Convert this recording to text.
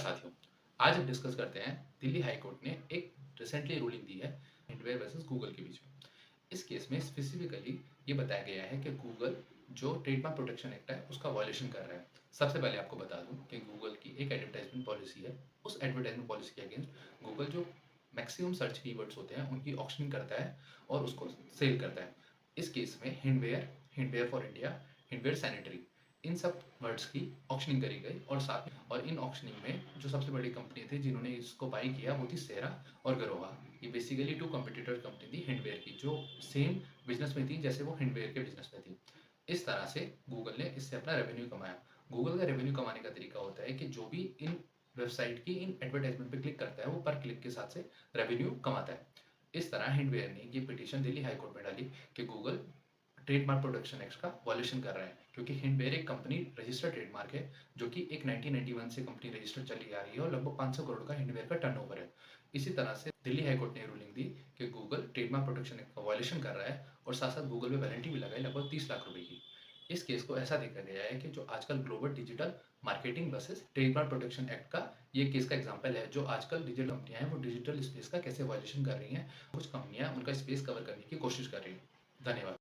साथियों, आज हम डिस्कस करते हैं दिल्ली हाई कोर्ट ने एक रिसेंटली रूलिंग दी है हिंडवेयर वर्सेस गूगल के बीच में। इस केस में स्पेसिफिकली ये बताया गया है कि गूगल जो ट्रेडमार्क प्रोटेक्शन एक्ट है उसका वायलेशन कर रहा है। सबसे पहले आपको बता दूं कि गूगल की एक एडवर्टाइजमेंट पॉलिसी है। उस एडवर्टाइजमेंट पॉलिसी के अगेंस्ट गूगल जो मैक्सिमम सर्च कीवर्ड्स होते हैं उनकी ऑक्शनिंग करता है और उसको सेल करता है। इस केस में Hindware, Hindware for India, Hindware sanitary, इन सब वर्ड्स की ऑक्शनिंग करी गई और इन ऑक्शनिंग में जो सबसे बड़ी कंपनी थी जिन्होंने इसको बाई किया वो थी सेरा और गरोवा। ये बेसिकली टू कॉम्पिटिटर कंपनी थी हिंडवेयर की, जो सेम बिजनेस में थी जैसे वो हिंडवेयर के बिजनेस में थी। इस तरह से गूगल ने इससे अपना रेवेन्यू कमाया। गूगल का रेवेन्यू कमाने का तरीका होता है कि जो भी इन वेबसाइट की इन एडवर्टाइजमेंट पे क्लिक करता है वो पर क्लिक के साथ से रेवेन्यू कमाता है। इस तरह हिंडवेयर ने ये पिटीशन दिल्ली हाई कोर्ट में डाली कि गूगल ट्रेडमार्क प्रोटेक्शन एक्ट का वॉल्यूशन कर रहा है, क्योंकि हिंडवेयर एक कंपनी रजिस्टर्ड ट्रेडमार्क है जो कि एक 1991 से कंपनी रजिस्टर्ड चली आ रही है और लगभग 500 करोड़ का हिंडवेयर का टर्नओवर है। इसी तरह से दिल्ली हाई कोर्ट ने रूलिंग दी कि गूगल ट्रेडमार्क प्रोटेक्शन एक्ट का वॉल्यूशन कर रहा है और साथ साथ गूगल पे पेनल्टी भी लगाई लगभग 30 लाख रुपए की। इस केस को ऐसा देखा गया है कि जो आजकल global digital marketing versus trademark protection act का ये केस का एग्जांपल है। जो आजकल डिजिटल कंपनियां हैं वो डिजिटल स्पेस का कैसे वॉल्यूशन कर रही हैं, कुछ कंपनियां उनका स्पेस कवर करने की कोशिश कर रही हैं। धन्यवाद।